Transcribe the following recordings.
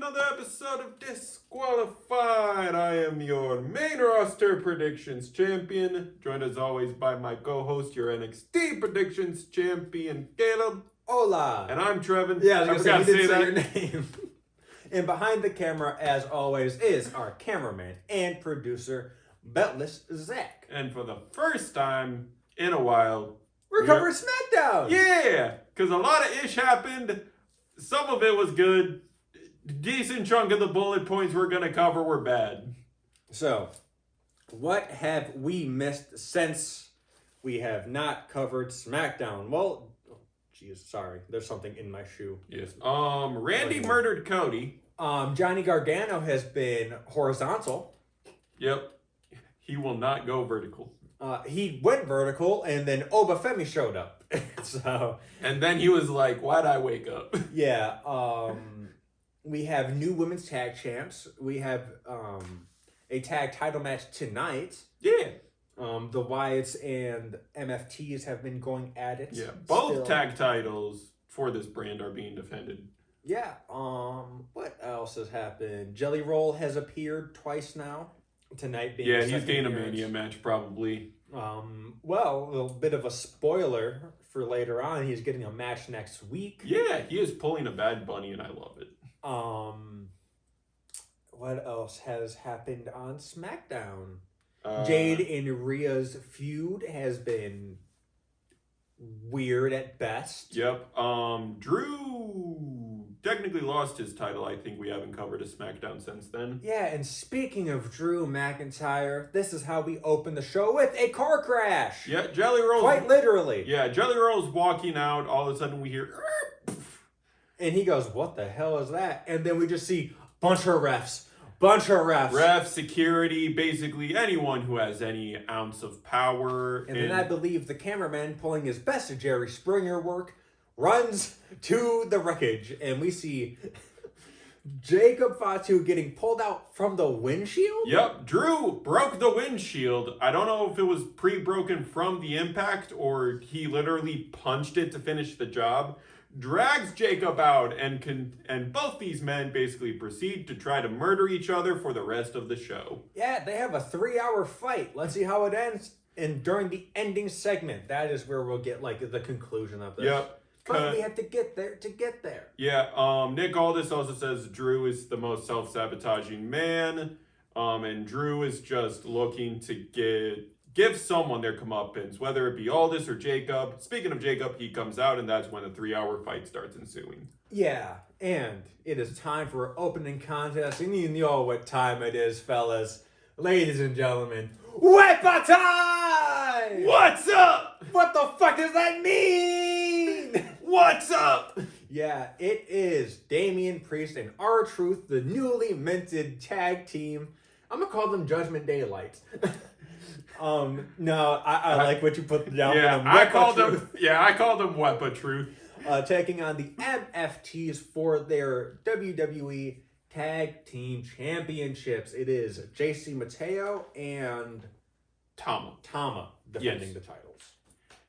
another episode of Disqualified. I am your main roster predictions champion, joined as always by my co-host, your NXT predictions champion, Caleb. Hola. And I'm Trevin. Yeah, I was going to say that. your name. And behind the camera, as always, is our cameraman and producer, Beltless Zach. And for the first time in a while, we're covering Smackdown. Yeah, because a lot of ish happened. Some of it was good. Decent chunk of the bullet points we're going to cover were bad. So, what have we missed since we have not covered Smackdown? Well, geez, sorry. There's something in my shoe. Yes. Randy murdered Cody. Johnny Gargano has been horizontal. Yep. He will not go vertical. He went vertical, and then Obafemi showed up. And then he was like, why'd I wake up? Yeah. We have new women's tag champs. We have a tag title match tonight. Yeah. The Wyatts and MFTs have been going at it. Yeah. Both tag titles for this brand are being defended. Yeah. What else has happened? Jelly Roll has appeared twice now. Tonight being he's getting a Mania match probably. Well, a little bit of a spoiler for later on. He's getting a match next week. Yeah, he is pulling a Bad Bunny, and I love it. What else has happened on SmackDown? Jade and Rhea's feud has been weird at best. Yep. Drew technically lost his title. I think we haven't covered a SmackDown since then. Yeah, and speaking of Drew McIntyre, this is how we open the show with a car crash. Yeah, Jelly Roll. Quite literally. Yeah, Jelly Roll's walking out. All of a sudden we hear... And he goes, what the hell is that? And then we just see bunch of refs. Refs, security, basically anyone who has any ounce of power. And then I believe the cameraman, pulling his best Jerry Springer work, runs to the wreckage. And we see Jacob Fatu getting pulled out from the windshield? Yep, Drew broke the windshield. I don't know if it was pre-broken from the impact or he literally punched it to finish the job. Drags Jacob out, and both these men basically proceed to try to murder each other for the rest of the show. Yeah, they have a 3-hour fight. Let's see how it ends. And during the ending segment, that is where we'll get like the conclusion of this. Yep. But we have to get there to get there. Yeah, Nick Aldis also says Drew is the most self-sabotaging man. And Drew is just looking to give someone their comeuppance, whether it be Aldis or Jacob. Speaking of Jacob, he comes out, and that's when the 3-hour fight starts ensuing. Yeah, and it is time for opening contest. And you know what time it is, fellas. Ladies and gentlemen, Wepa time! What's up? What the fuck does that mean? What's up? Yeah, it is Damian Priest and R-Truth, the newly minted tag team. I'm going to call them Judgment Day Lights. No, I like what you put down for them. I called them Wepa Truth. Taking on the MFTs for their WWE Tag Team Championships. It is JC Mateo and Tama defending the titles.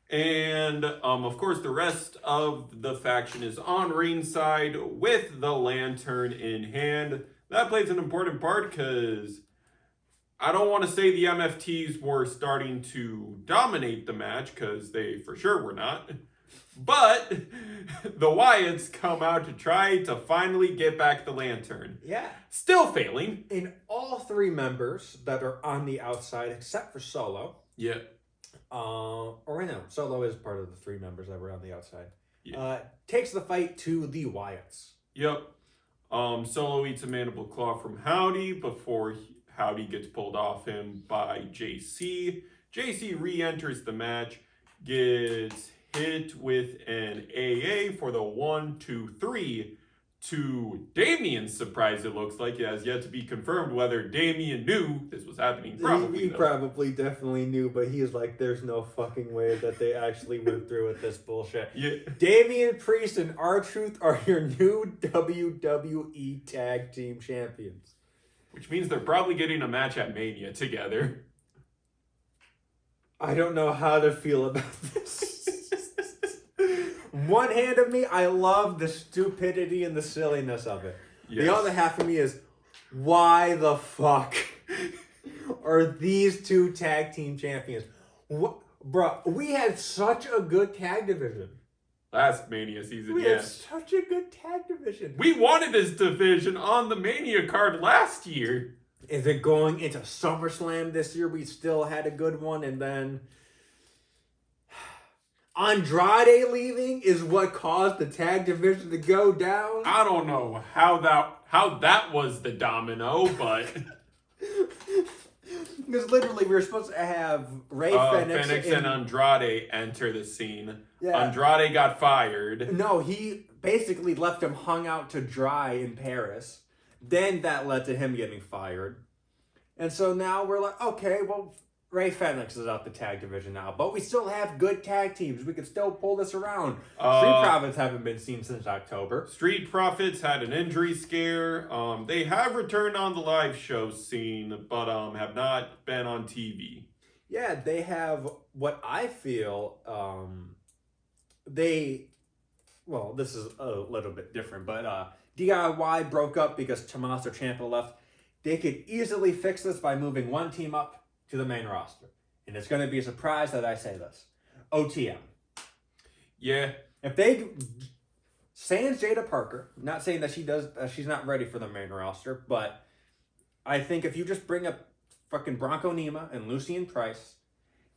And, of course, the rest of the faction is on ringside with the lantern in hand. That plays an important part because I don't want to say the MFTs were starting to dominate the match, because they for sure were not. But the Wyatts come out to try to finally get back the lantern. Yeah. Still failing. In all 3 members that are on the outside, except for Solo. Yeah. Or no, Solo is part of the 3 members that were on the outside. Yeah. Takes the fight to the Wyatts. Yep. Solo eats a mandible claw from Howdy before Howdy gets pulled off him by JC. JC re-enters the match, gets hit with an AA for the 1, 2, 3. To Damian's surprise, it looks like it has yet to be confirmed whether Damian knew this was happening. He probably definitely knew, but he is like, there's no fucking way that they actually went through with this bullshit. Yeah. Damian Priest and R-Truth are your new WWE Tag Team Champions. Which means they're probably getting a match at Mania together. I don't know how to feel about this. One hand of me, I love the stupidity and the silliness of it. The other half of me is, why the fuck are these two tag team champions? Bro, we had such a good tag division. Last Mania season, We had such a good tag division. We wanted this division on the Mania card last year. Is it going into SummerSlam this year? We still had a good one, and then Andrade leaving is what caused the tag division to go down. I don't know how that was the domino, but because literally we were supposed to have Rey Fenix and Andrade enter the scene. Yeah. Andrade got fired. No, he basically left him hung out to dry in Paris. Then that led to him getting fired. And so now we're like, okay, well, Rey Fenix is out the tag division now. But we still have good tag teams. We can still pull this around. Street Profits haven't been seen since October. Street Profits had an injury scare. They have returned on the live show scene, but have not been on TV. Yeah, they have what I feel, well, this is a little bit different, but DIY broke up because Tommaso Ciampa left. They could easily fix this by moving one team up to the main roster. And it's going to be a surprise that I say this. OTM. Yeah. If they... Sans Jada Parker, not saying that she's not ready for the main roster, but I think if you just bring up fucking Bronco Nima and Lucien Price,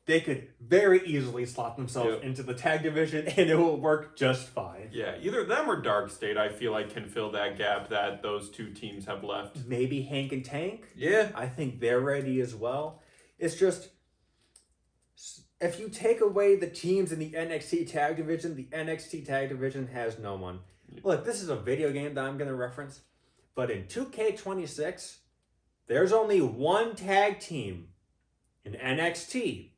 they could very easily slot themselves into the tag division and it will work just fine. Yeah, either them or Dark State, I feel like, can fill that gap that those two teams have left. Maybe Hank and Tank. Yeah. I think they're ready as well. It's just, if you take away the teams in the NXT tag division, the NXT tag division has no one. Look, this is a video game that I'm going to reference, but in 2K26, there's only one tag team in NXT.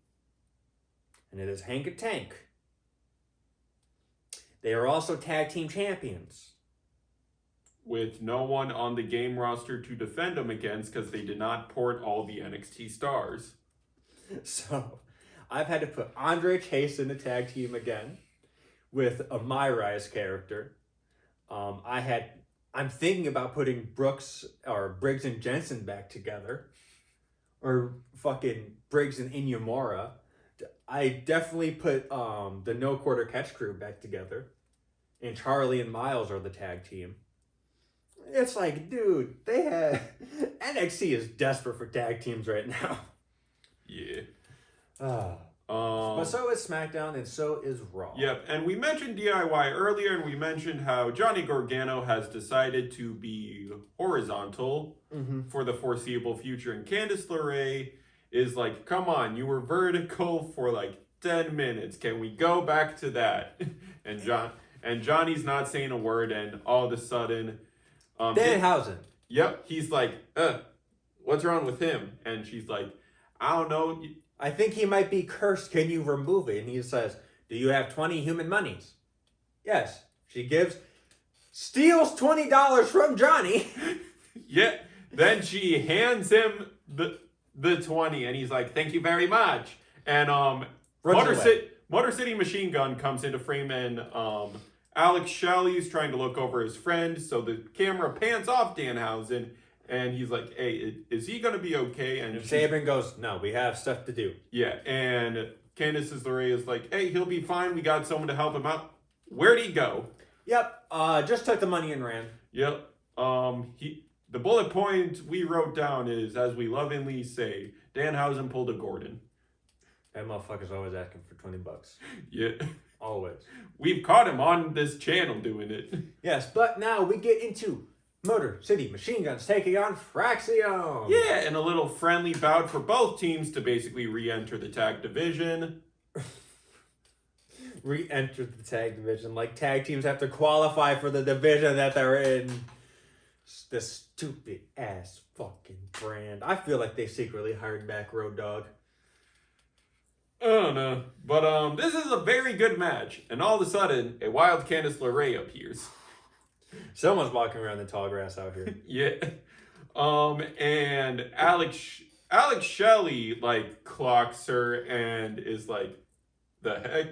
And it is Hank and Tank. They are also tag team champions. With no one on the game roster to defend them against because they did not port all the NXT stars. So, I've had to put Andre Chase in the tag team again with a Myrise character. I'm thinking about putting Briggs and Jensen back together. Or fucking Briggs and Inuyamura. I definitely put the No Quarter Catch crew back together. And Charlie and Miles are the tag team. It's like, dude, NXT is desperate for tag teams right now. Yeah. But so is SmackDown and so is Raw. Yep, and we mentioned DIY earlier, and we mentioned how Johnny Gargano has decided to be horizontal for the foreseeable future, and Candice LeRae is like, come on, you were vertical for like 10 minutes. Can we go back to that? And Johnny's not saying a word, and all of a sudden... Danhausen. Yep, he's like, what's wrong with him? And she's like, I don't know. I think he might be cursed. Can you remove it? And he says, do you have 20 human monies? Yes. She steals $20 from Johnny. Yeah. Then she hands him the 20, and he's like, thank you very much. And Motor City Machine Gun comes into frame, and Alex Shelley's trying to look over his friend, so the camera pans off Danhausen, and he's like, hey, is he going to be okay? And Sabin goes, no, we have stuff to do. Yeah, and Candice LeRae is like, hey, he'll be fine. We got someone to help him out. Where'd he go? Yep, just took the money and ran. Yep. The bullet point we wrote down is, as we lovingly say, Danhausen pulled a Gordon. That motherfucker's always asking for $20. Yeah. Always. We've caught him on this channel doing it. Yes, but now we get into Motor City Machine Guns taking on Fraxion. Yeah, and a little friendly bout for both teams to basically re-enter the tag division. Re-enter the tag division. Like tag teams have to qualify for the division that they're in. This stupid ass fucking brand. I feel like they secretly hired back Road Dogg. I don't know. But this is a very good match. And all of a sudden, a wild Candice LeRae appears. Someone's walking around the tall grass out here. Yeah. And Alex Shelley, like, clocks her and is like, the heck?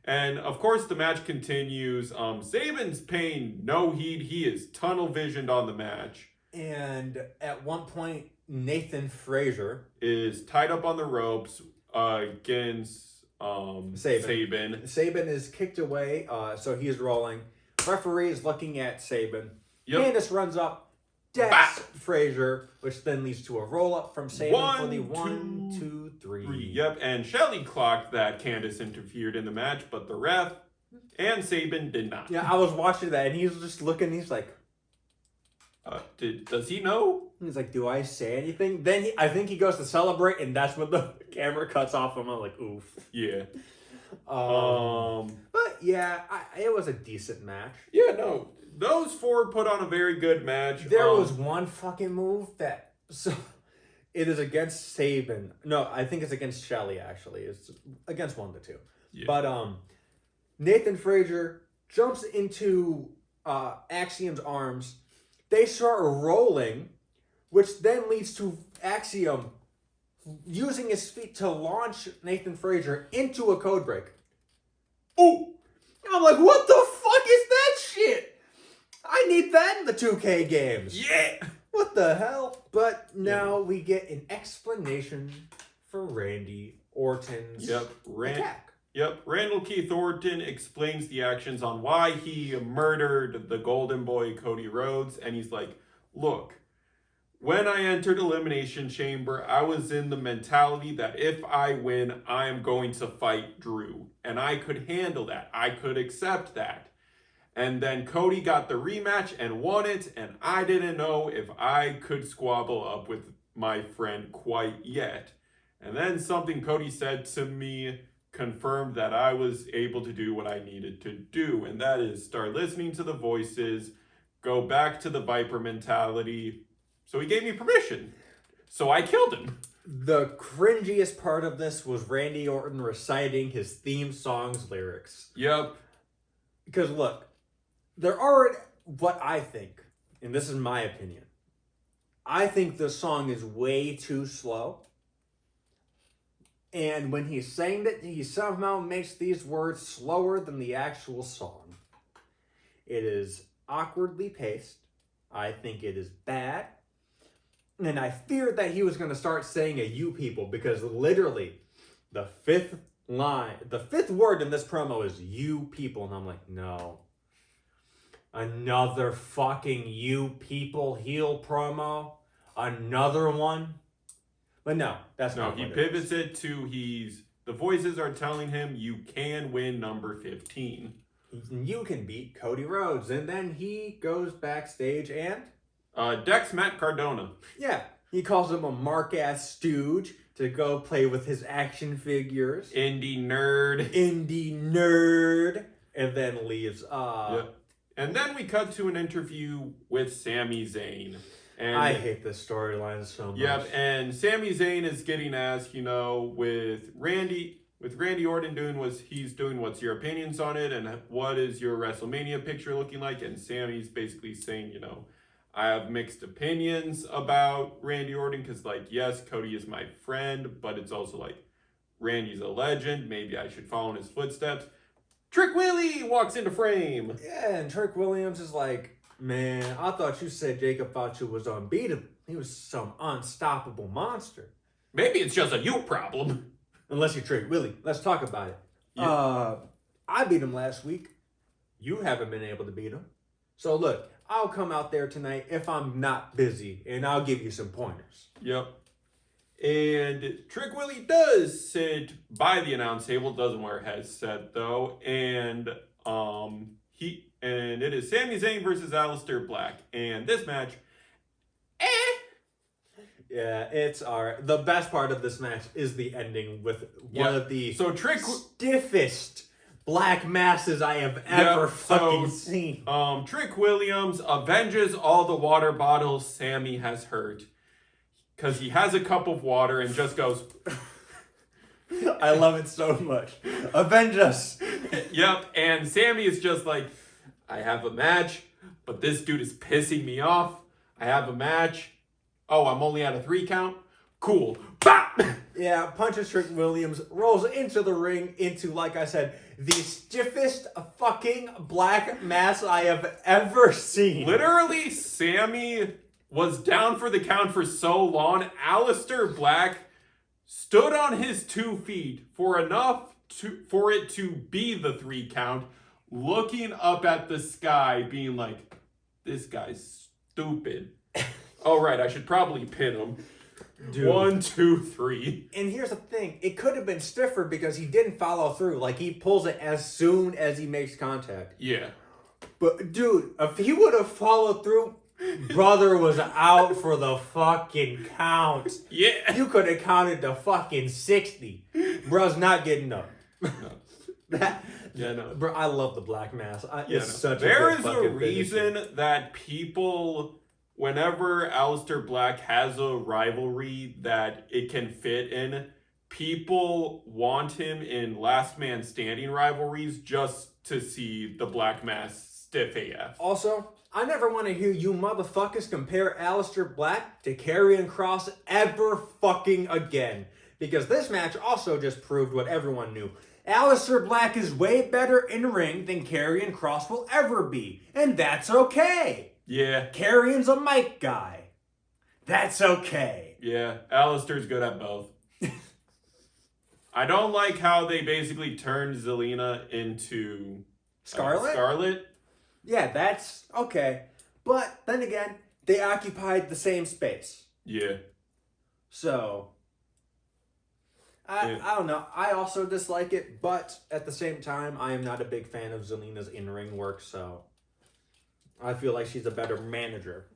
And of course, the match continues. Saban's paying no heed. He is tunnel visioned on the match. And at one point, Nathan Frazier is tied up on the ropes against Saban. Saban is kicked away, so he's rolling. Referee is looking at Saban. Yep. Candace runs up, decks Frazier, which then leads to a roll up from Saban for the 1, 2, 3. Yep, and Shelley clocked that Candace interfered in the match, but the ref and Saban did not. Yeah, I was watching that, and he's just looking. He's like, does he know? He's like, do I say anything? Then I think he goes to celebrate, and that's when the camera cuts off him. I'm like, oof. Yeah. But yeah, it was a decent match. Yeah, no. Those four put on a very good match. There was one fucking move that... So, it is against Saban. No, I think it's against Shelley, actually. It's against one of the two. Yeah. But Nathan Frazier jumps into Axiom's arms. They start rolling, which then leads to Axiom using his feet to launch Nathan Frazier into a code break. Ooh! I'm like, what the fuck is that shit? I need that in the 2K games. Yeah! What the hell? But now we get an explanation for Randy Orton's attack. Yep, Randall Keith Orton explains the actions on why he murdered the Golden Boy Cody Rhodes, and he's like, look, when I entered Elimination Chamber, I was in the mentality that if I win, I am going to fight Drew, and I could handle that. I could accept that. And then Cody got the rematch and won it, and I didn't know if I could squabble up with my friend quite yet. And then something Cody said to me confirmed that I was able to do what I needed to do, and that is start listening to the voices, go back to the Viper mentality. So he gave me permission. So I killed him. The cringiest part of this was Randy Orton reciting his theme song's lyrics. Yep. Because look, there are what I think, and this is my opinion, I think the song is way too slow. And when he's saying that, he somehow makes these words slower than the actual song. It is awkwardly paced. I think it is bad. And I feared that he was going to start saying a you people, because literally the fifth word in this promo is you people. And I'm like, no. Another fucking you people heel promo? Another one? But no, that's not he pivots it to the voices are telling him you can win number 15. You can beat Cody Rhodes. And then he goes backstage and decks Matt Cardona. Yeah, he calls him a mark-ass stooge to go play with his action figures. Indie nerd. And then leaves. Yep. And then we cut to an interview with Sami Zayn. And I hate this storyline so much. Yep, and Sami Zayn is getting asked, with Randy Orton doing what's your opinions on it, and what is your WrestleMania picture looking like? And Sami's basically saying, I have mixed opinions about Randy Orton, because, yes, Cody is my friend, but it's also Randy's a legend. Maybe I should follow in his footsteps. Trick Willie walks into frame. Yeah, and Trick Williams is like, man, I thought you said Jacob Fauci was unbeatable. He was some unstoppable monster. Maybe it's just a you problem. Unless you Trick Willie. Let's talk about it. Yeah. I beat him last week. You haven't been able to beat him. So look, I'll come out there tonight if I'm not busy, and I'll give you some pointers. Yep. And Trick Willie does sit by the announce table, doesn't wear a headset though, and it is Sami Zayn versus Aleister Black. And this match, yeah, it's alright. The best part of this match is the ending with one of the stiffest black masses I have ever seen. Trick Williams avenges all the water bottles Sami has hurt, because he has a cup of water and just goes... I love it so much. Avenge us. Yep, and Sami is just like, I have a match, but this dude is pissing me off. I have a match. Oh, I'm only at a 3 count? Cool. Bop! Yeah, punches Trick Williams, rolls into the ring, into, like I said, the stiffest fucking black mass I have ever seen. Literally, Sammy was down for the count for so long. Aleister Black stood on his 2 feet for it to be the 3 count, looking up at the sky, being like, "This guy's stupid." Oh right, I should probably pin him. Dude. 1, 2, 3. And here's the thing: it could have been stiffer because he didn't follow through. Like, he pulls it as soon as he makes contact. Yeah. But dude, if he would have followed through, brother was out for the fucking count. Yeah. You could have counted to fucking 60. Bro's not getting up. No. Yeah, no. Bro, I love the black mass. It's such There a good is a fucking reason finisher. that people, whenever Aleister Black has a rivalry that it can fit in, people want him in last man standing rivalries just to see the black mass stiff AF. Also, I never want to hear you motherfuckers compare Aleister Black to Karrion Kross ever fucking again. Because this match also just proved what everyone knew. Aleister Black is way better in ring than Karrion Kross will ever be. And that's okay. Yeah. Karrion's a mic guy. That's okay. Yeah, Aleister's good at both. I don't like how they basically turned Zelina into Scarlet? Scarlet. Yeah, that's okay. But then again, they occupied the same space. Yeah. So, I don't know. I also dislike it, but at the same time, I am not a big fan of Zelina's in-ring work, so I feel like she's a better manager.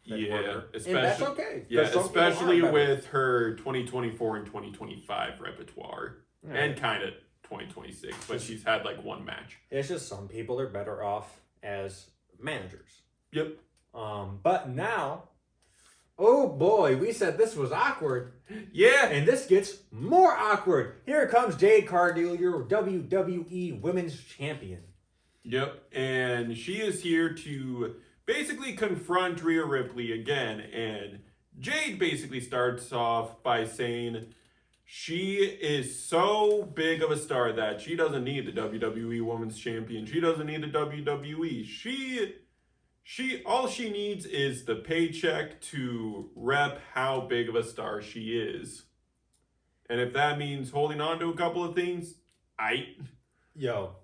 Yeah, and that's okay. Yeah, 'cause some people are especially better. with her 2024 and 2025 repertoire, Yeah. and kind of 2026, but she's had like 1 match. It's just some people are better off as managers. Yep. But now, oh boy, we said this was awkward. Yeah. And this gets more awkward. Here comes Jade Cargill, your WWE Women's Champion. Yep. And she is here to basically confront Rhea Ripley again. And Jade basically starts off by saying she is so big of a star that she doesn't need the WWE Women's Champion. She doesn't need the WWE. All she needs is the paycheck to rep how big of a star she is. And if that means holding on to a couple of things, Yo,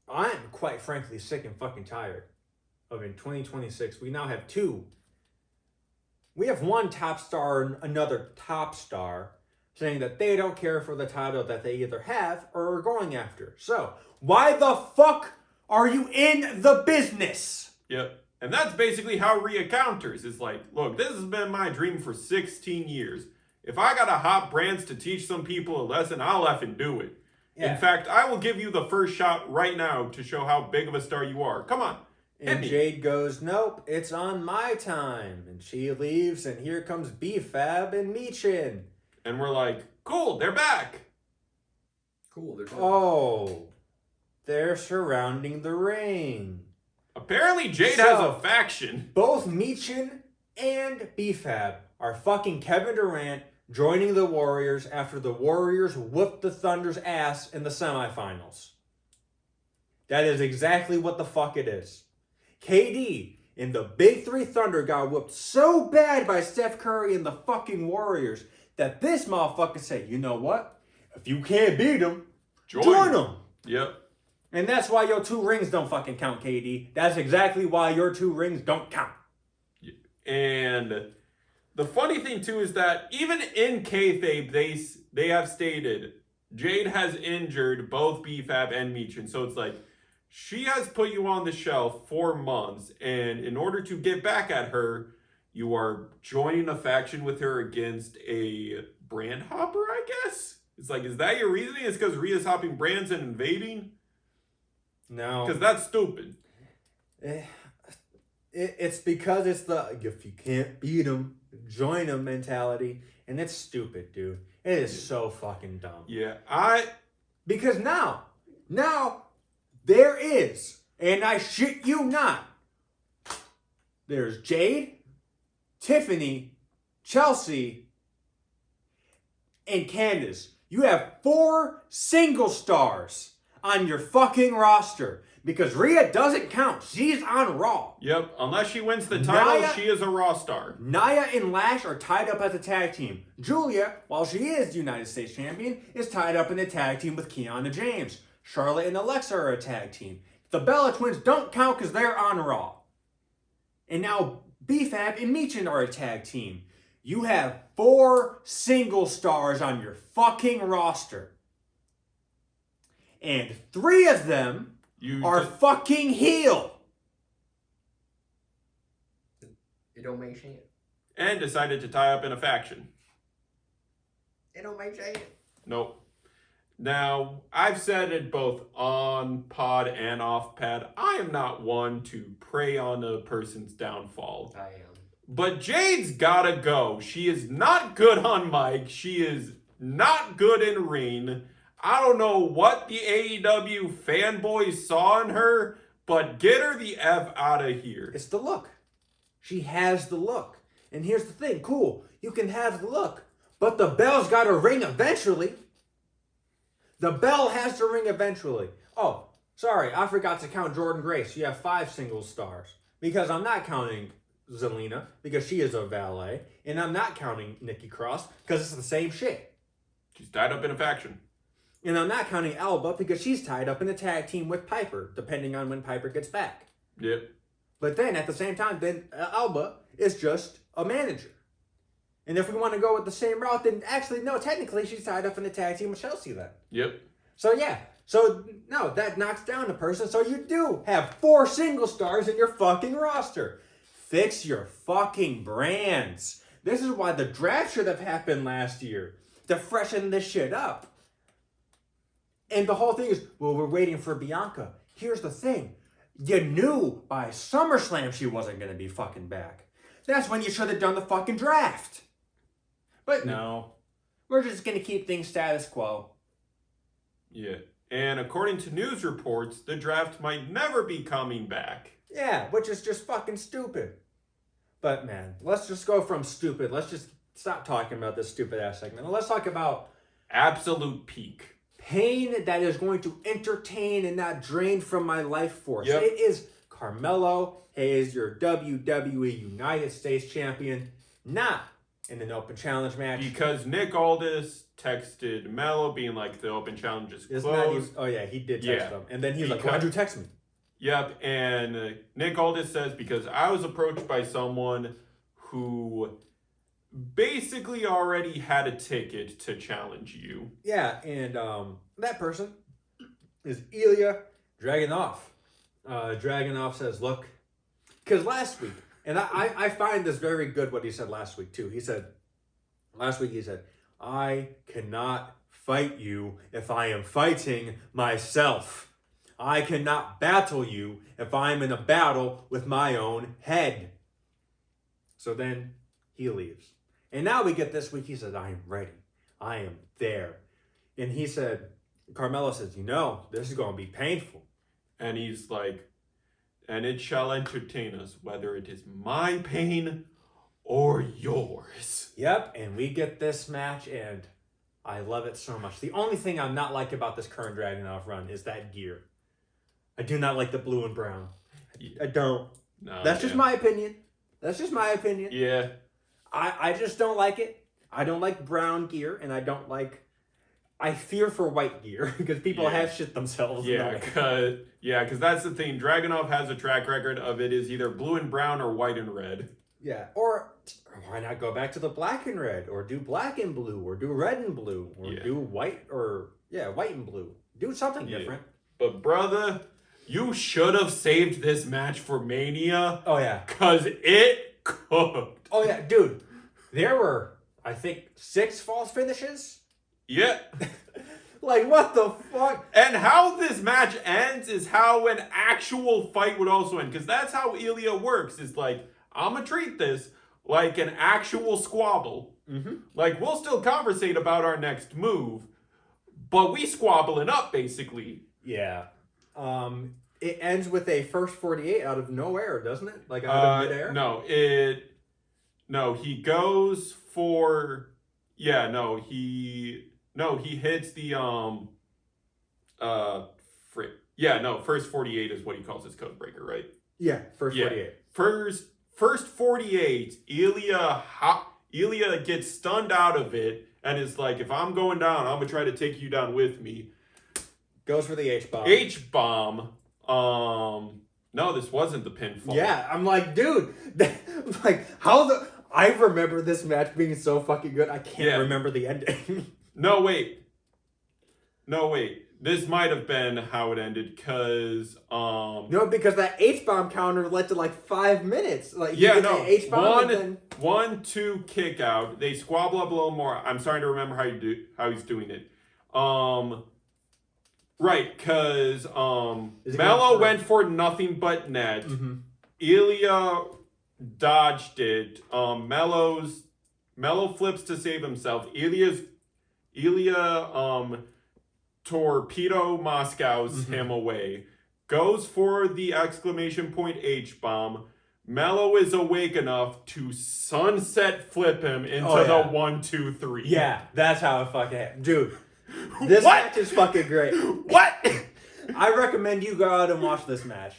I'm quite frankly sick and fucking tired of in 2026. We now have 2. We have one top star and another top star saying that they don't care for the title that they either have or are going after. So, why the fuck are you in the business? Yep. And that's basically how Rhea counters. It's like, look, this has been my dream for 16 years. If I gotta hop brands to teach some people a lesson, I'll effing do it. Yeah. In fact, I will give you the first shot right now to show how big of a star you are. Come on. And Jade goes, nope, it's on my time. And she leaves, and here comes B-Fab and Michin. And we're like, cool, they're back. Cool. They're Oh, they're surrounding the ring. Apparently Jade has a faction. Both Michin and B-Fab are fucking Kevin Durant joining the Warriors after the Warriors whooped the Thunder's ass in the semifinals. That is exactly what the fuck it is. KD and the Big 3 Thunder got whooped so bad by Steph Curry and the fucking Warriors that this motherfucker said, you know what? If you can't beat them, join them. Yep. And that's why your 2 rings don't fucking count, KD. That's exactly why your 2 rings don't count. And the funny thing, too, is that even in kayfabe, they have stated Jade has injured both B-Fab and Michin. So it's like, she has put you on the shelf for months. And in order to get back at her, you are joining a faction with her against a brand hopper, I guess? It's like, is that your reasoning? It's because Rhea's hopping brands and invading? No. Because that's stupid. It's because it's the if you can't beat them, join them mentality. And it's stupid, dude. It is so fucking dumb. Yeah, Because now there is, and I shit you not, there's Jade, Tiffany, Chelsea, and Candace. You have 4 single stars on your fucking roster. Because Rhea doesn't count. She's on Raw. Yep, unless she wins the title, Nia- she is a Raw star. Nia and Lash are tied up as a tag team. Julia, while she is United States Champion, is tied up in a tag team with Kiana James. Charlotte and Alexa are a tag team. The Bella Twins don't count because they're on Raw. And now BFAB and Michin are a tag team. You have 4 single stars on your fucking roster. And 3 of them are fucking heel. It don't make sense. And decided to tie up in a faction. It don't make sense. Nope. Now, I've said it both on pod and off pod. I am not one to prey on a person's downfall. I am. But Jade's gotta go. She is not good on mic. She is not good in ring. I don't know what the AEW fanboys saw in her, but get her the F out of here. It's the look. She has the look. And here's the thing, cool, you can have the look, but the bell's got to ring eventually. The bell has to ring eventually. Oh, sorry, I forgot to count Jordan Grace. You have 5 single stars. Because I'm not counting Zelina, because she is a valet. And I'm not counting Nikki Cross, because it's the same shit. She's tied up in a faction. And I'm not counting Alba, because she's tied up in a tag team with Piper, depending on when Piper gets back. Yep. But then, at the same time, then Alba is just a manager. And if we want to go with the same route, then actually, no, technically she's tied up in the tag team with Chelsea then. Yep. So yeah, so no, that knocks down a person. So you do have 4 single stars in your fucking roster. Fix your fucking brands. This is why the draft should have happened last year, to freshen this shit up. And the whole thing is, well, we're waiting for Bianca. Here's the thing. You knew by SummerSlam she wasn't going to be fucking back. That's when you should have done the fucking draft. But no, we're just going to keep things status quo. Yeah. And according to news reports, the draft might never be coming back. Yeah, which is just fucking stupid. But man, let's just go from stupid. Let's just stop talking about this stupid ass segment. And let's talk about Absolute peak. pain that is going to entertain and not drain from my life force. Yep. It is Carmelo Hayes, your WWE United States Champion, not in an open challenge match. Because Nick Aldis texted Mello being like, the open challenge is Isn't that closed. oh yeah, he did text Yeah. him. And then he's like, Because- why'd you text me? Yep, and Nick Aldis says, because I was approached by someone who basically already had a ticket to challenge you. Yeah, and that person is Ilya Dragunov. Dragunov says, look, because last week, and I find this very good what he said last week too. Last week he said, I cannot fight you if I am fighting myself. I cannot battle you if I'm in a battle with my own head. So then he leaves. And now we get this week, he says, I am ready. I am there. And he said, Carmelo says, this is going to be painful. And he's like, and it shall entertain us, whether it is my pain or yours. Yep, and we get this match, and I love it so much. The only thing I'm not like about this current Dragunov run is that gear. I do not like the blue and brown. I don't. No, That's just my opinion. That's just my opinion. Yeah. I just don't like it. I don't like brown gear, and I fear for white gear because people Yeah. have shit themselves. Yeah, because that's the thing. Dragunov has a track record of it is either blue and brown or white and red. Yeah, or why not go back to the black and red, or do black and blue, or do red and blue, or Yeah. do white, or white and blue. Do something Yeah. different. But brother, you should have saved this match for Mania, Oh yeah. because it cooked. Oh yeah, dude. There were, I think, 6 false finishes. Yeah. Like, what the fuck? And how this match ends is how an actual fight would also end. Because that's how Ilya works. It's like, I'm going to treat this like an actual squabble. Mm-hmm. Like, we'll still conversate about our next move, but we squabbling up, basically. Yeah. It ends with a first 48 out of nowhere, doesn't it? Like out of midair? No, he goes for... Yeah, he hits the Yeah, no, first 48 is what he calls his code breaker, right? Yeah, first Yeah. 48. First 48, Ilya gets stunned out of it and is like, if I'm going down, I'm gonna try to take you down with me. Goes for the H-bomb. H-bomb. No, this wasn't the pinfall. Yeah, I'm like, dude, I remember this match being so fucking good. I can't remember the ending. No, wait. This might have been how it ended, because No, because that H-bomb counter led to like 5 minutes. Like H-bomb 1-2 kick out. They squabble up a little more. I'm starting to remember how he's doing it. Right, because Mello went for nothing but net. Mm-hmm. Ilya dodged it. Mello flips to save himself. Ilya torpedo Moscow's him away. Goes for the exclamation point H-bomb. Mello is awake enough to sunset flip him into the 1-2-3. Yeah, that's how it fucking happened. Dude, this match is fucking great. What? I recommend you go out and watch this match.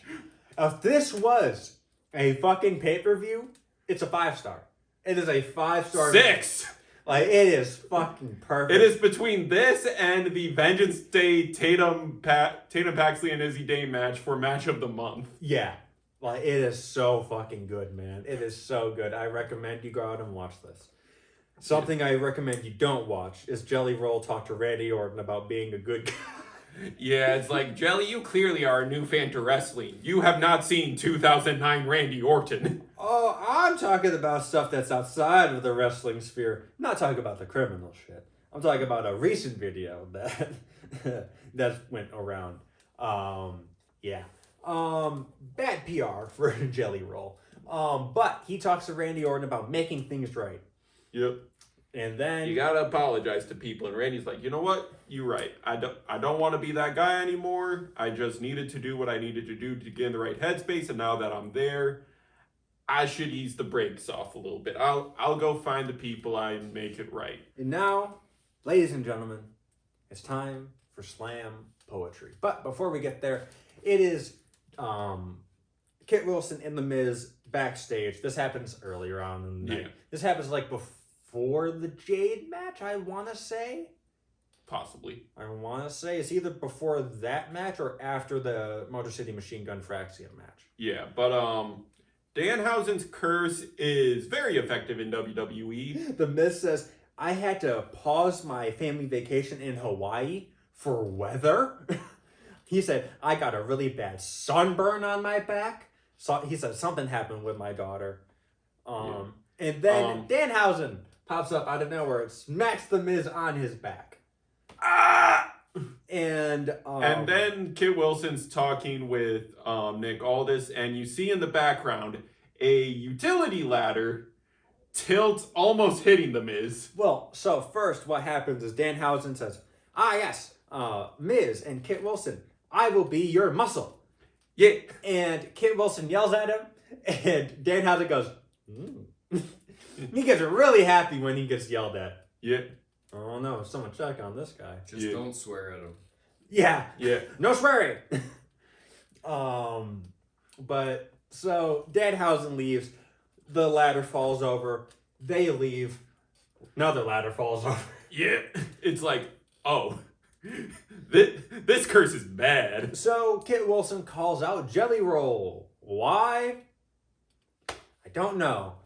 If this was a fucking pay-per-view, it's a 5-star. It is a 5-star. 6. Like, it is fucking perfect. It is between this and the Vengeance Day Tatum Paxley and Izzy Day match for match of the month. Yeah. Like, it is so fucking good, man. It is so good. I recommend you go out and watch this. Something I recommend you don't watch is Jelly Roll talk to Randy Orton about being a good guy. Yeah, it's like, Jelly, you clearly are a new fan to wrestling. You have not seen 2009 Randy Orton. Oh, I'm talking about stuff that's outside of the wrestling sphere. I'm not talking about the criminal shit. I'm talking about a recent video that went around. Bad PR for Jelly Roll. But he talks to Randy Orton about making things right. Yep. And then you gotta apologize to people, and Randy's like, you know what? You're right. I don't want to be that guy anymore. I just needed to do what I needed to do to get in the right headspace, and now that I'm there, I should ease the brakes off a little bit. I'll go find the people and make it right. And now, ladies and gentlemen, it's time for Slam Poetry. But before we get there, it is Kit Wilson and The Miz backstage. This happens earlier on in the night. This happens like before the Jade match, I want to say. Possibly. I want to say it's either before that match or after the Motor City Machine Gun Fraxium match. Yeah, but Danhausen's curse is very effective in WWE. The Miz says, I had to pause my family vacation in Hawaii for weather. He said, I got a really bad sunburn on my back. So he said, something happened with my daughter. And then Danhausen pops up out of nowhere and smacks the Miz on his back. Ah! And then Kit Wilson's talking with Nick Aldis, and you see in the background a utility ladder tilt, almost hitting the Miz. Well, so first what happens is Danhausen says, yes, Miz and Kit Wilson, I will be your muscle. Yeah. And Kit Wilson yells at him, and Danhausen goes, He gets really happy when he gets yelled at. Yeah. Oh no, someone check on this guy. Just don't swear at him. Yeah. Yeah. No swearing. But so Danhausen leaves. The ladder falls over. They leave. Another ladder falls over. Yeah. It's like, oh, this curse is bad. So Kit Wilson calls out Jelly Roll. Why? I don't know.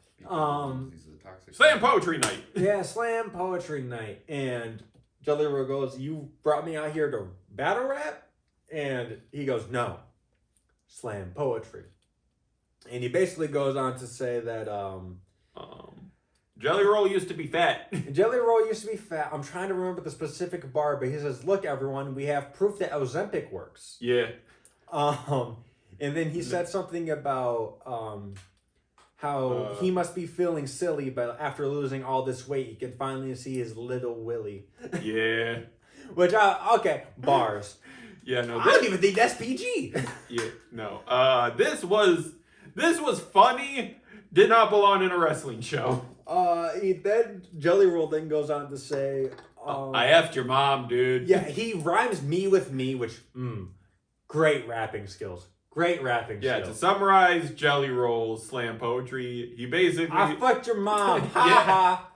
Slam Poetry Night. Yeah, Slam Poetry Night. And Jelly Roll goes, you brought me out here to battle rap? And he goes, no. Slam Poetry. And he basically goes on to say that Jelly Roll used to be fat. Jelly Roll used to be fat. I'm trying to remember the specific bar, but he says, look, everyone, we have proof that Ozempic works. Yeah. And then he said something about how he must be feeling silly, but after losing all this weight, he can finally see his little willy. Yeah. Which, okay, bars. Yeah, no. I don't even think that's PG. Yeah, no. This was funny. Did not belong in a wrestling show. Then Jelly Roll then goes on to say, I effed your mom, dude. Yeah, he rhymes me with me, which, Great rapping skills. Great rapping Yeah, to skills. summarize Jelly Roll's slam poetry, he basically I fucked your mom. Ha Yeah. ha.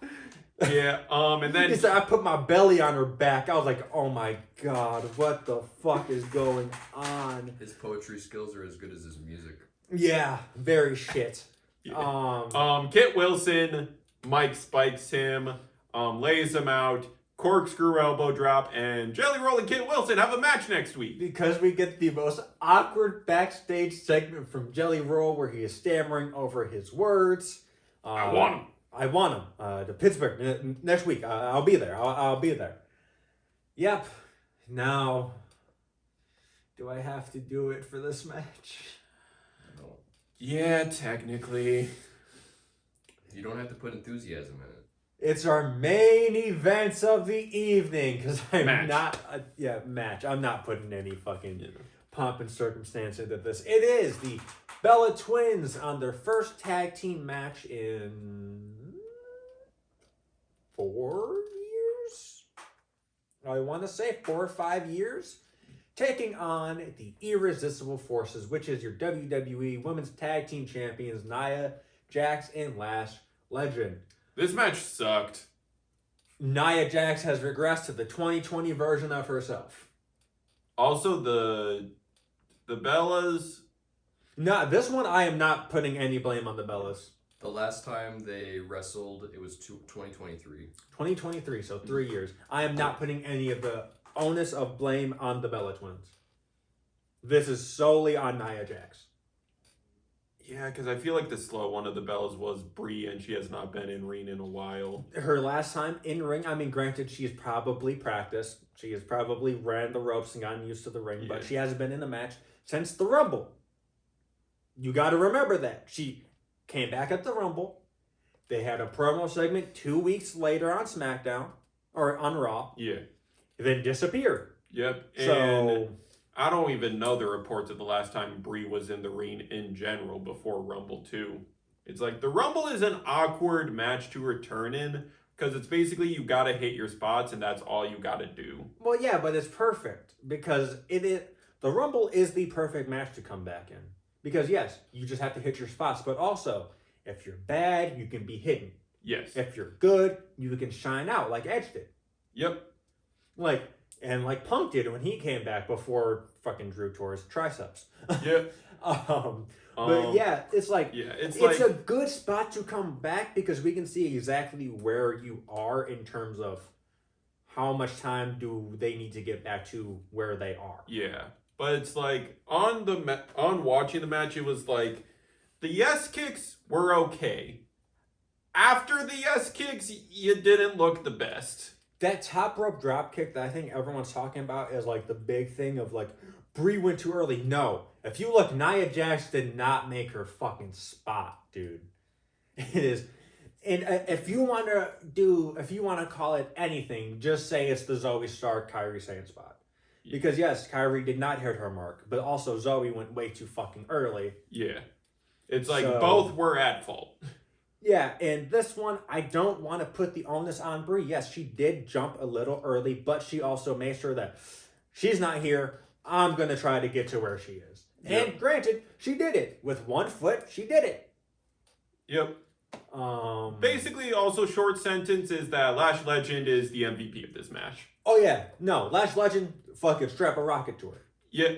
yeah, and then He said I put my belly on her back. I was like, oh my god, what the fuck is going on? His poetry skills are as good as his music. Yeah, very shit. Yeah. Kit Wilson, Mike spikes him, lays him out, corkscrew elbow drop, and Jelly Roll and Kit Wilson have a match next week. Because we get the most awkward backstage segment from Jelly Roll where he is stammering over his words. I want him. I want him. To Pittsburgh next week. I'll be there. I'll be there. Yep. Now, do I have to do it for this match? No. Yeah, technically. You don't have to put enthusiasm in it. It's our main events of the evening because I'm Match. not. Match. I'm not putting any fucking pomp and circumstance into this. It is the Bella Twins on their first tag team match in 4 years. I want to say 4 or 5 years. Taking on the Irresistible Forces, which is your WWE Women's Tag Team Champions Nia Jax and Lash Legend. This match sucked. Nia Jax has regressed to the 2020 version of herself. Also, the Bellas. No, this one I am not putting any blame on the Bellas. The last time they wrestled, it was 2023. 2023, so 3 years. I am not putting any of the onus of blame on the Bella Twins. This is solely on Nia Jax. Yeah, because I feel like the slow one of the Bellas was Brie, and she has not been in ring in a while. Her last time in ring, I mean, granted, she's probably practiced. She has probably ran the ropes and gotten used to the ring, but she hasn't been in a match since the Rumble. You got to remember that. She came back at the Rumble. They had a promo segment 2 weeks later on SmackDown, or on Raw. Yeah. Then disappeared. Yep. And So I don't even know the reports of the last time Brie was in the ring in general before Rumble 2. It's like the Rumble is an awkward match to return in because it's basically you got to hit your spots and that's all you got to do. well, yeah, but it's perfect because the Rumble is the perfect match to come back in. Because yes, you just have to hit your spots, but also if you're bad, you can be hidden. Yes. If you're good, you can shine out like Edge did. Yep. Like Punk did when he came back before fucking Drew tore his triceps. Yep. But yeah, it's like it's a good spot to come back because we can see exactly where you are in terms of how much time do they need to get back to where they are. Yeah. But it's like on watching the match, it was like the yes kicks were okay. After the yes kicks, you didn't look the best. That top rope drop kick that I think everyone's talking about is like the big thing of like Brie went too early. No. If you look, Nia Jax did not make her fucking spot, dude. It is. And if you want to call it anything, just say it's the Zoe Stark Kyrie Sane spot. Because yes, Kyrie did not hit her mark, but also Zoe went way too fucking early. Yeah. It's like both were at fault. Yeah, and this one, I don't want to put the onus on Brie. Yes, she did jump a little early, but she also made sure that she's not here. I'm going to try to get to where she is. Yep. And granted, she did it. With 1 foot, she did it. Yep. Basically, also short sentence is that Lash Legend is the MVP of this match. Oh, yeah. No, Lash Legend, fucking strap a rocket to her. Yeah.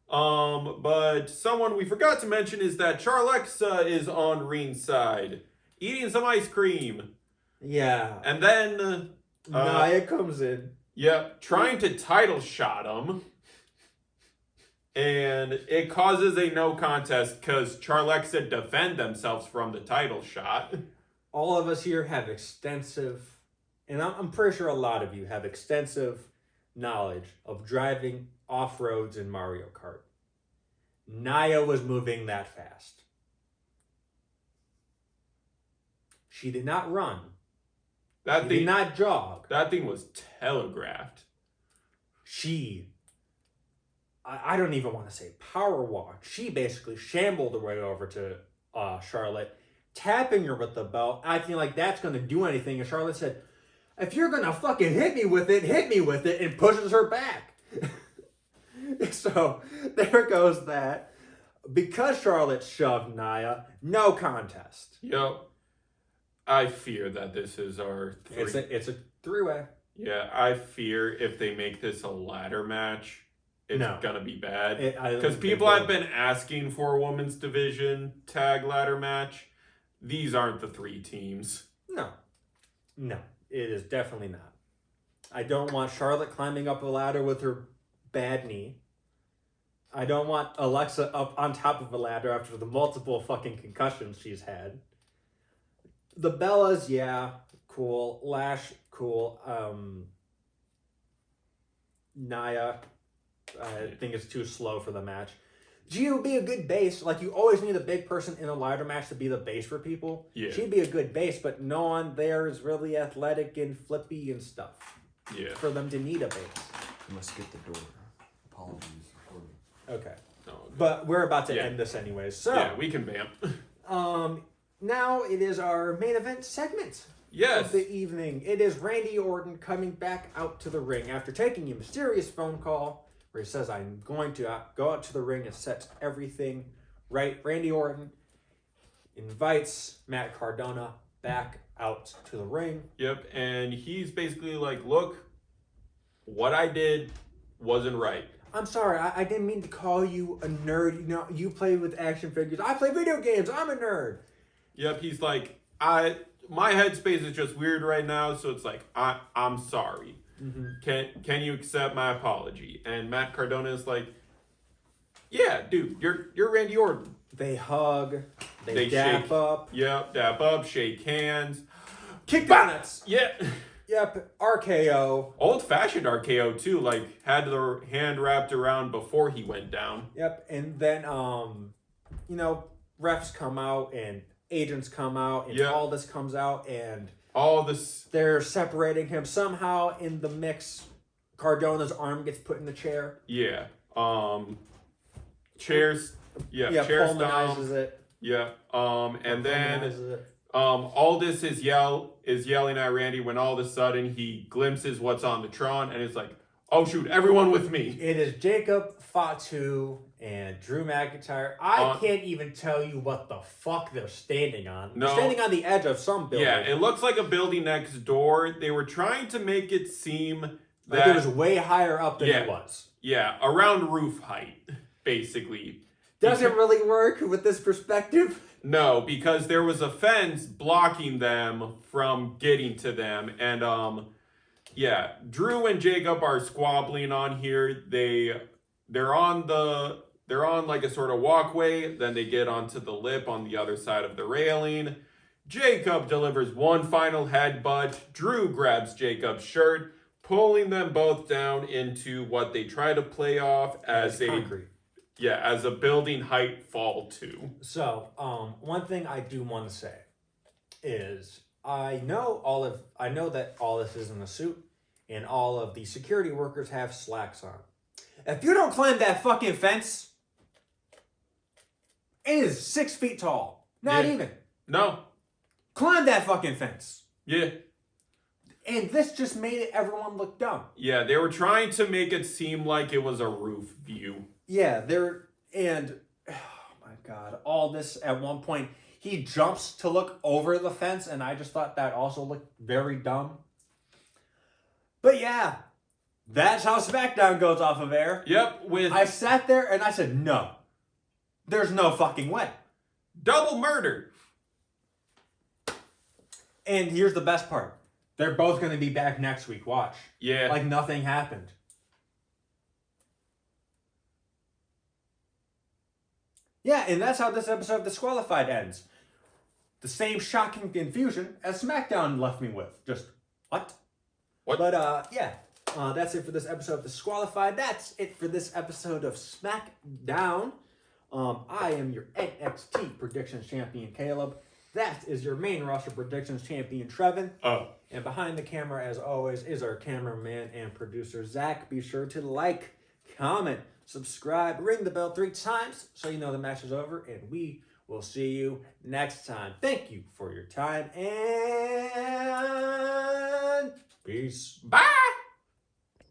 But someone we forgot to mention is that Charlexa is on ringside, eating some ice cream. Yeah. And then Nia comes in. Yep, trying to title shot him. And it causes a no contest because Charlexa defend themselves from the title shot. All of us here have extensive, and I'm pretty sure a lot of you have extensive knowledge of driving off-roads in Mario Kart. Nia was moving that fast. She did not run. She did not jog. That thing was telegraphed. I don't even want to say power walk. She basically shambled her way over to Charlotte, tapping her with the belt, acting like that's going to do anything. And Charlotte said, if you're going to fucking hit me with it, and pushes her back. So there goes that. Because Charlotte shoved Nia, no contest. Yep. I fear that this is our three. It's a three-way. Yeah, I fear if they make this a ladder match, it's No. gonna be bad. I don't Because think people they have will. been asking for a women's division tag ladder match. These aren't the three teams. No, it is definitely not. I don't want Charlotte climbing up a ladder with her bad knee. I don't want Alexa up on top of a ladder after the multiple fucking concussions she's had. The Bellas, yeah, cool. Lash, cool. Nia, I think it's too slow for the match. Gia would be a good base. Like, you always need a big person in a ladder match to be the base for people. Yeah. She'd be a good base, but no one there is really athletic and flippy and stuff Yeah. for them to need a base. You must get the door. Apologies. Okay. No. But we're about to Yeah. end this anyways. So, Yeah, we can vamp. now it is our main event segment Yes. of the evening. It is Randy Orton coming back out to the ring after taking a mysterious phone call where he says, I'm going to go out to the ring and set everything right. Randy Orton invites Matt Cardona back out to the ring. Yep, and he's basically like, look, what I did wasn't right. I'm sorry, I didn't mean to call you a nerd. You know, you play with action figures. I play video games. I'm a nerd. Yep, he's like, my headspace is just weird right now, so it's like, I'm sorry. Mm-hmm. Can you accept my apology? And Matt Cardona is like, yeah, dude, you're Randy Orton. They hug. They They dap shake. up. Yep, dap up, shake hands. Kick donuts. Yeah. Yep, RKO. Old fashioned RKO too, like had the hand wrapped around before he went down. Yep, and then refs come out and agents come out and Yep. all this comes out and All this, they're separating him somehow in the mix. Cardona's arm gets put in the chair. yeah. Chairs, Yeah, chair pulmonizes stomp. it. Yeah. And then Pulmonizes it. Aldis is yelling at Randy when all of a sudden he glimpses what's on the Tron and it's like, oh shoot, everyone with me. It is Jacob Fatu and Drew McIntyre. I can't even tell you what the fuck they're standing on. No. They're standing on the edge of some building. Yeah, it looks like a building next door. They were trying to make it seem that like it was way higher up than Yeah. it was. yeah, around roof height, basically. Doesn't really work with this perspective. No, because there was a fence blocking them from getting to them. And yeah, Drew and Jacob are squabbling on here. They're on like a sort of walkway, then they get onto the lip on the other side of the railing. Jacob delivers one final headbutt. Drew grabs Jacob's shirt, pulling them both down into what they try to play off as concrete. as a building height fall to. So, one thing I do want to say is I know that all this is in a suit, and all of the security workers have slacks on. If you don't climb that fucking fence, it is 6 feet tall. Not Yeah. even. No. Climb that fucking fence. Yeah. And this just made everyone look dumb. Yeah, they were trying to make it seem like it was a roof view. Yeah, oh my god, all this at one point, he jumps to look over the fence, and I just thought that also looked very dumb. But yeah, that's how Smackdown goes off of air. Yep, with I sat there and I said, no, there's no fucking way. double murder. And here's the best part. They're both going to be back next week, watch. Yeah. Like nothing happened. Yeah, and that's how this episode of Disqualified ends. The same shocking confusion as SmackDown left me with. Just, what? What? But, that's it for this episode of Disqualified. That's it for this episode of SmackDown. I am your NXT Predictions Champion, Caleb. That is your main roster Predictions Champion, Trevin. Oh. And behind the camera, as always, is our cameraman and producer, Zach. Be sure to like, comment, subscribe, ring the bell 3 times so you know the match is over. And we will see you next time. Thank you for your time and peace. Bye.